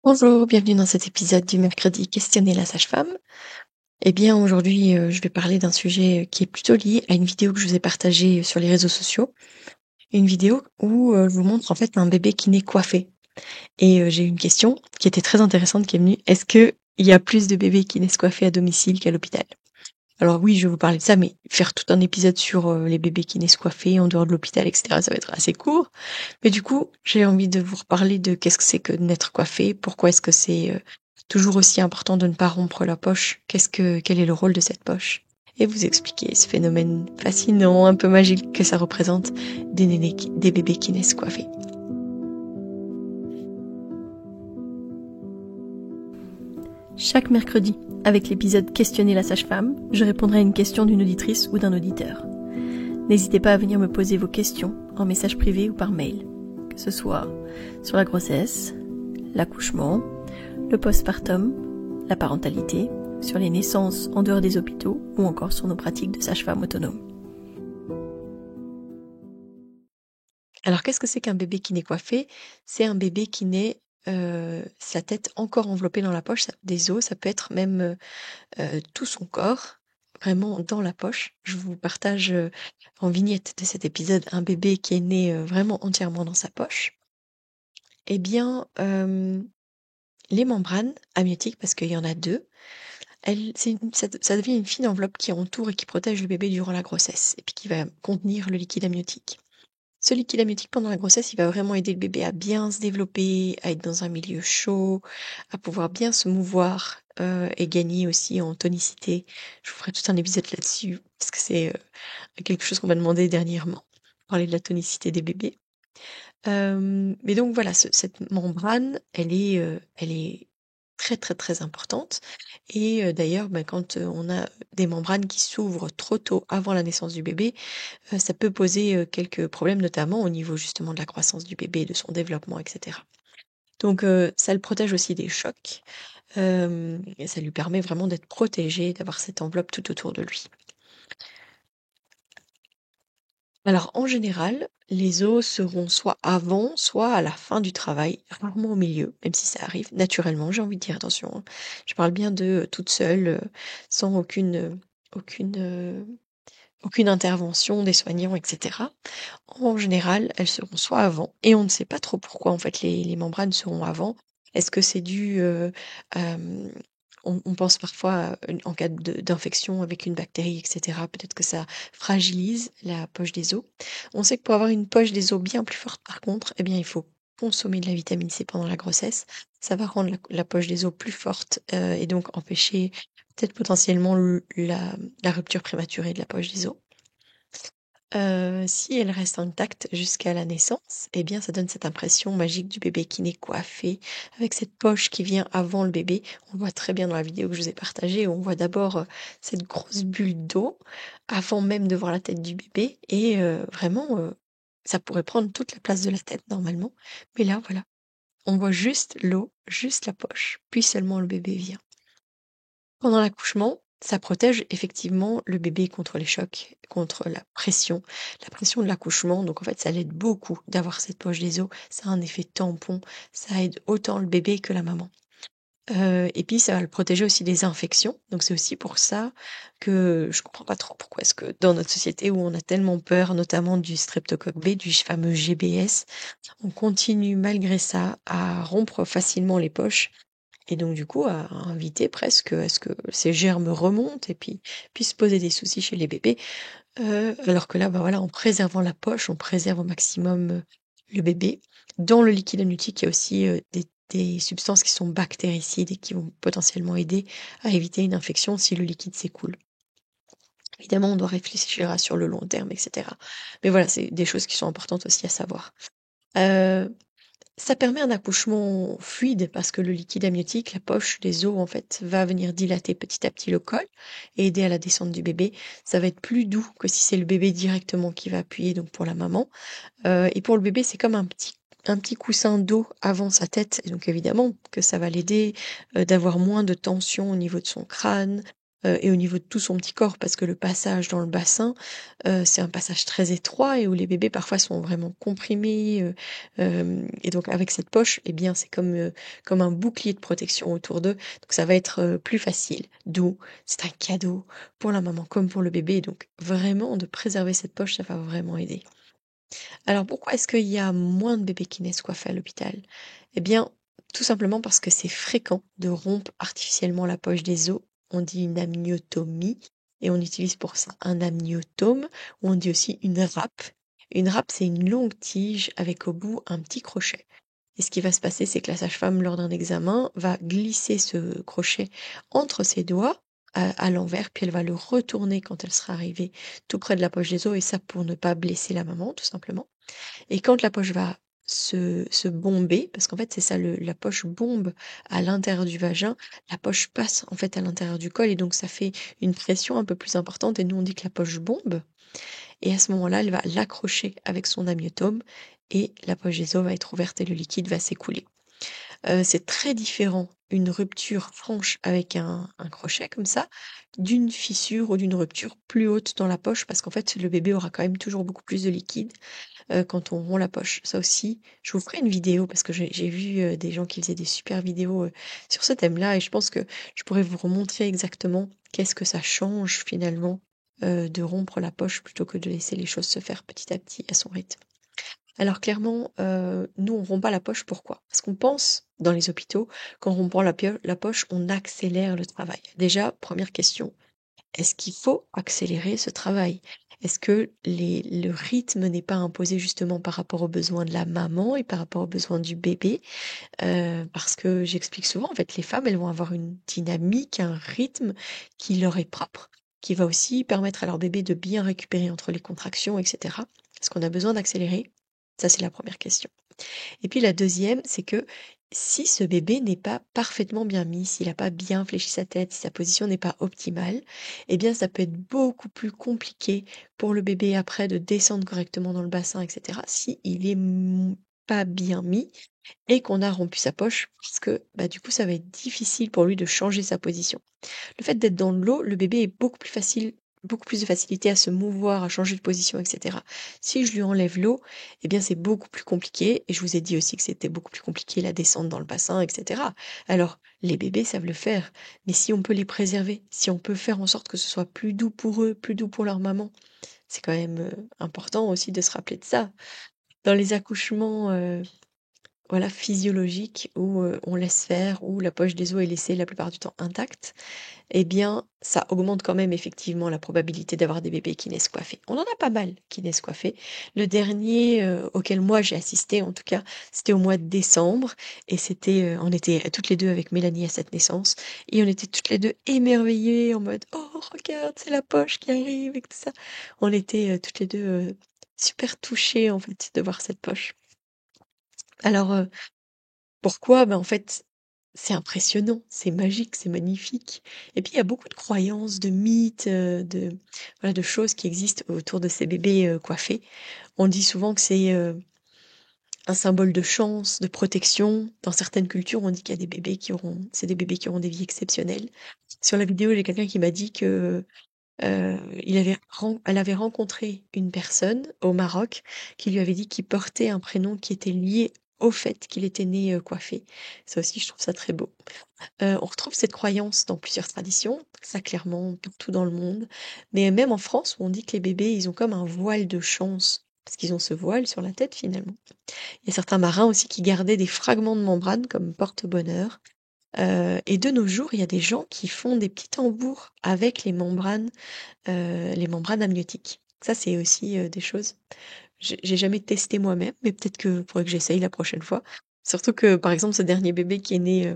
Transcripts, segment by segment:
Bonjour, bienvenue dans cet épisode du mercredi Questionner la sage-femme. Eh bien, aujourd'hui, je vais parler d'un sujet qui est plutôt lié à une vidéo que je vous ai partagée sur les réseaux sociaux. Une vidéo où je vous montre en fait un bébé qui naît coiffé. Et j'ai eu une question qui était très intéressante qui est venue. Est-ce qu'il y a plus de bébés qui naissent coiffés à domicile qu'à l'hôpital? Alors oui, je vais vous parler de ça, mais faire tout un épisode sur les bébés qui naissent coiffés en dehors de l'hôpital, etc., ça va être assez court. Mais du coup, j'ai envie de vous reparler de qu'est-ce que c'est que de naître coiffé, pourquoi est-ce que c'est toujours aussi important de ne pas rompre la poche, quel est le rôle de cette poche, et vous expliquer ce phénomène fascinant, un peu magique que ça représente des bébés qui naissent coiffés. Chaque mercredi, avec l'épisode Questionner la sage-femme, je répondrai à une question d'une auditrice ou d'un auditeur. N'hésitez pas à venir me poser vos questions en message privé ou par mail, que ce soit sur la grossesse, l'accouchement, le postpartum, la parentalité, sur les naissances en dehors des hôpitaux ou encore sur nos pratiques de sage-femme autonome. Alors qu'est-ce que c'est qu'un bébé qui naît coiffé? C'est un bébé qui naît sa tête encore enveloppée dans la poche des os, ça peut être même tout son corps, vraiment dans la poche. Je vous partage, en vignette de cet épisode, un bébé qui est né, vraiment entièrement dans sa poche. Eh bien, les membranes amniotiques, parce qu'il y en a 2, elles c'est une ça devient une fine enveloppe qui entoure et qui protège le bébé durant la grossesse et puis qui va contenir le liquide amniotique. Ce liquide amniotique pendant la grossesse, il va vraiment aider le bébé à bien se développer, à être dans un milieu chaud, à pouvoir bien se mouvoir, et gagner aussi en tonicité. Je vous ferai tout un épisode là-dessus parce que c'est, quelque chose qu'on m'a demandé dernièrement, parler de la tonicité des bébés. Mais donc voilà, cette membrane, elle est très, très, très importante et d'ailleurs, quand, on a des membranes qui s'ouvrent trop tôt avant la naissance du bébé, ça peut poser, quelques problèmes, notamment au niveau justement de la croissance du bébé, de son développement et cetera. Donc ça le protège aussi des chocs, et ça lui permet vraiment d'être protégé, d'avoir cette enveloppe tout autour de lui. Alors en général, les os seront soit avant, soit à la fin du travail, rarement au milieu, même si ça arrive naturellement, j'ai envie de dire, attention, hein. Je parle bien de, toute seule, sans aucune, aucune intervention des soignants et cetera. En général, elles seront soit avant et on ne sait pas trop pourquoi en fait les membranes seront avant. Est-ce que c'est dû, hem, on pense parfois en cas d'infection avec une bactérie et cetera, peut-être que ça fragilise la poche des os. On sait que pour avoir une poche des os bien plus forte par contre, eh bien il faut consommer de la vitamine C pendant la grossesse. Ça va rendre la poche des os plus forte, et donc empêcher peut-être potentiellement la rupture prématurée de la poche des os. Si elle reste intacte jusqu'à la naissance, eh bien, ça donne cette impression magique du bébé qui naît coiffé, avec cette poche qui vient avant le bébé. On voit très bien dans la vidéo que je vous ai partagée, où on voit d'abord, cette grosse bulle d'eau, avant même de voir la tête du bébé et vraiment, ça pourrait prendre toute la place de la tête normalement. Mais là, voilà, on voit juste l'eau, juste la poche, puis seulement le bébé vient. Pendant l'accouchement, ça protège effectivement le bébé contre les chocs, contre la pression de l'accouchement. Donc en fait, ça l'aide beaucoup d'avoir cette poche des os. Ça a un effet tampon, ça aide autant le bébé que la maman. Et puis ça va le protéger aussi des infections. Donc c'est aussi pour ça que je comprends pas trop pourquoi est-ce que dans notre société où on a tellement peur, notamment du streptocoque B, du fameux GBS, on continue malgré ça à rompre facilement les poches et donc du coup, à inviter presque à ce que ces germes remontent et puis puissent poser des soucis chez les bébés. Alors que là, bah, voilà, en préservant la poche, on préserve au maximum, le bébé. Dans le liquide amniotique, il y a aussi, des substances qui sont bactéricides et qui vont potentiellement aider à éviter une infection si le liquide s'écoule. Évidemment, on doit réfléchir sur le long terme et cetera. Mais voilà, c'est des choses qui sont importantes aussi à savoir. Heu Ça permet un accouchement fluide parce que le liquide amniotique, la poche, les os, en fait, va venir dilater petit à petit le col et aider à la descente du bébé. Ça va être plus doux que si c'est le bébé directement qui va appuyer, donc pour la maman. Et pour le bébé, c'est comme un petit coussin d'eau avant sa tête. Et donc évidemment que ça va l'aider d'avoir moins de tension au niveau de son crâne, et au niveau de tout son petit corps parce que le passage dans le bassin, c'est un passage très étroit et où les bébés parfois sont vraiment comprimés, et donc avec cette poche et bien c'est comme un bouclier de protection autour d'eux, donc ça va être, plus facile. D'où c'est un cadeau pour la maman comme pour le bébé, donc vraiment de préserver cette poche, ça va vraiment aider. Alors pourquoi est-ce qu'il y a moins de bébés qui naissent coiffés à l'hôpital? Eh bien, tout simplement parce que c'est fréquent de rompre artificiellement la poche des os. On dit une amniotomie et on utilise pour ça un amniotome ou on dit aussi une râpe. Une râpe, c'est une longue tige avec au bout un petit crochet. Et ce qui va se passer, c'est que la sage-femme, lors d'un examen, va glisser ce crochet entre ses doigts à l'envers, puis elle va le retourner quand elle sera arrivée tout près de la poche des os, et ça pour ne pas blesser la maman, tout simplement. Et quand la poche va se bomber, parce qu'en fait c'est ça, la poche bombe à l'intérieur du vagin, la poche passe en fait à l'intérieur du col et donc ça fait une pression un peu plus importante et nous on dit que la poche bombe. Et à ce moment-là, elle va l'accrocher avec son amniotome et la poche des os va être ouverte et le liquide va s'écouler. C'est très différent, une rupture franche avec un crochet comme ça, d'une fissure ou d'une rupture plus haute dans la poche parce qu'en fait, le bébé aura quand même toujours beaucoup plus de liquide, quand on rompt la poche. Ça aussi, je vous ferai une vidéo parce que j'ai vu, des gens qui faisaient des super vidéos, sur ce thème-là et je pense que je pourrais vous remontrer exactement qu'est-ce que ça change finalement, de rompre la poche plutôt que de laisser les choses se faire petit à petit à son rythme. Alors clairement, nous on rompt pas la poche, pourquoi? Parce qu'on pense, dans les hôpitaux, qu'en rompant la poche, on accélère le travail. Déjà, première question, est-ce qu'il faut accélérer ce travail? Est-ce que le rythme n'est pas imposé justement par rapport aux besoins de la maman et par rapport aux besoins du bébé? Parce que j'explique souvent, en fait, les femmes, elles vont avoir une dynamique, un rythme qui leur est propre, qui va aussi permettre à leur bébé de bien récupérer entre les contractions, et cetera. Est-ce qu'on a besoin d'accélérer? Ça, c'est la première question. Et puis la deuxième, c'est que si ce bébé n'est pas parfaitement bien mis, s'il n'a pas bien fléchi sa tête, si sa position n'est pas optimale, eh bien ça peut être beaucoup plus compliqué pour le bébé après de descendre correctement dans le bassin, etc. Si il est pas bien mis et qu'on a rompu sa poche, parce que bah, du coup ça va être difficile pour lui de changer sa position. Le fait d'être dans l'eau, le bébé est beaucoup plus de facilité à se mouvoir, à changer de position, et cetera. Si je lui enlève l'eau, eh bien, c'est beaucoup plus compliqué et je vous ai dit aussi que c'était beaucoup plus compliqué la descente dans le bassin, et cetera. Alors, les bébés savent le faire, mais si on peut les préserver, si on peut faire en sorte que ce soit plus doux pour eux, plus doux pour leur maman, c'est quand même, important aussi de se rappeler de ça. Dans les accouchements, voilà, physiologiques où, on laisse faire, où la poche des os est laissée la plupart du temps intacte, eh bien, ça augmente quand même effectivement la probabilité d'avoir des bébés qui naissent coiffés. On en a pas mal qui naissent coiffés. Le dernier, auquel moi j'ai assisté en tout cas, c'était au mois de décembre et c'était, on était toutes les 2 avec Mélanie à cette naissance et on était toutes les 2 émerveillées en mode: «Oh regarde, c'est la poche qui arrive» et tout ça. On était, toutes les 2 super touchées en fait de voir cette poche. Alors, pourquoi? Ben, en fait, c'est impressionnant, c'est magique, c'est magnifique et puis il y a beaucoup de croyances, de mythes, de voilà, de choses qui existent autour de ces bébés, coiffés. On dit souvent que c'est, un symbole de chance, de protection. Dans certaines cultures, on dit qu'il y a des bébés qui auront c'est des bébés qui auront des vies exceptionnelles. Sur la vidéo, j'ai quelqu'un qui m'a dit que, elle avait rencontré une personne au Maroc qui lui avait dit qu'il portait un prénom qui était lié au fait qu'il était né, coiffé. Ça aussi, je trouve ça très beau. On retrouve cette croyance dans plusieurs traditions, ça clairement partout dans le monde, mais même en France où on dit que les bébés, ils ont comme un voile de chance, parce qu'ils ont ce voile sur la tête finalement. Il y a certains marins aussi qui gardaient des fragments de membrane comme porte-bonheur, et de nos jours, il y a des gens qui font des petits tambours avec les membranes amniotiques. Ça, c'est aussi, des choses j'ai jamais testé moi-même, mais peut-être que faudrait que j'essaye la prochaine fois. Surtout que, par exemple, ce dernier bébé qui est né,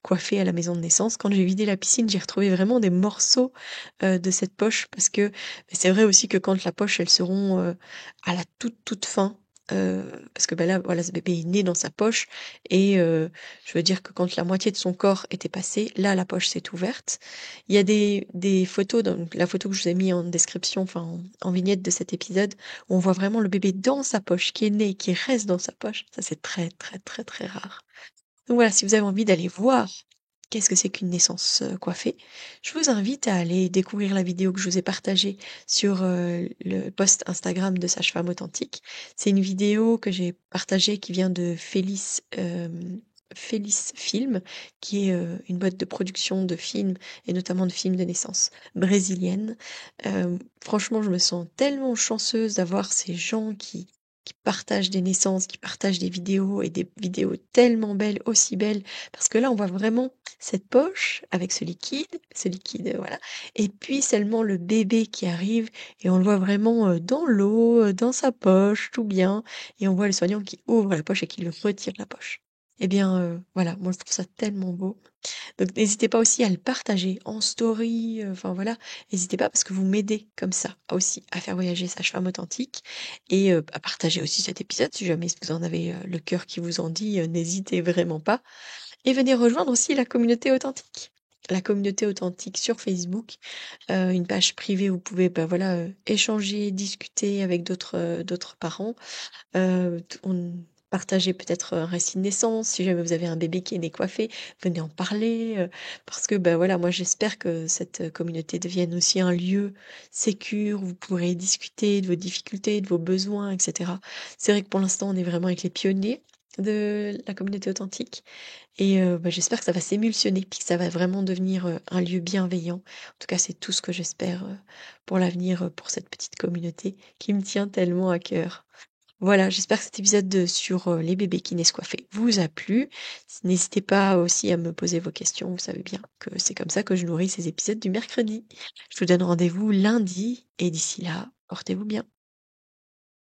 coiffé à la maison de naissance, quand j'ai vidé la piscine, j'ai retrouvé vraiment des morceaux, de cette poche parce que mais c'est vrai aussi que quand la poche, elles seront, à la toute fin, parce que, bah, là, voilà, ce bébé est né dans sa poche et je veux dire que quand la moitié de son corps était passée, là, la poche s'est ouverte. Il y a des photos, donc la photo que je vous ai mis en description, enfin, en vignette de cet épisode, où on voit vraiment le bébé dans sa poche, qui est né, qui reste dans sa poche. Ça, c'est très, très, très, très rare. Donc voilà, si vous avez envie d'aller voir qu'est-ce que c'est qu'une naissance coiffée, je vous invite à aller découvrir la vidéo que je vous ai partagée sur le post Instagram de Sage-Femme Authentique. C'est une vidéo que j'ai partagée qui vient de Félix Film, qui est une boîte de production de films et notamment de films de naissance brésilienne. Franchement, je me sens tellement chanceuse d'avoir ces gens qui partagent des naissances, qui partagent des vidéos et des vidéos tellement belles, aussi belles, parce que là, on voit vraiment cette poche avec ce liquide, voilà, et puis seulement le bébé qui arrive et on le voit vraiment dans l'eau, dans sa poche, tout bien, et on voit le soignant qui ouvre la poche et qui lui retire la poche. Eh bien, voilà, moi je trouve ça tellement beau. Donc n'hésitez pas aussi à le partager en story, enfin voilà, n'hésitez pas parce que vous m'aidez comme ça aussi à faire voyager Sage-Femme Authentique et à partager aussi cet épisode si jamais vous en avez le cœur qui vous en dit, n'hésitez vraiment pas et venez rejoindre aussi la communauté authentique. La communauté authentique sur Facebook, une page privée où vous pouvez, bah, voilà, échanger, discuter avec d'autres parents. On partager peut-être un récit de naissance. Si jamais vous avez un bébé qui est né coiffé, venez en parler, parce que, bah, voilà, moi j'espère que cette communauté devienne aussi un lieu sécure où vous pourrez discuter de vos difficultés, de vos besoins et cetera. C'est vrai que pour l'instant, on est vraiment avec les pionniers de la communauté authentique et bah, j'espère que ça va s'émulsionner, puis que ça va vraiment devenir, un lieu bienveillant. En tout cas, c'est tout ce que j'espère, pour l'avenir, pour cette petite communauté qui me tient tellement à cœur. Voilà, j'espère que cet épisode sur les bébés qui naissent coiffés vous a plu. N'hésitez pas aussi à me poser vos questions. Vous savez bien que c'est comme ça que je nourris ces épisodes du mercredi. Je vous donne rendez-vous lundi et d'ici là, portez-vous bien.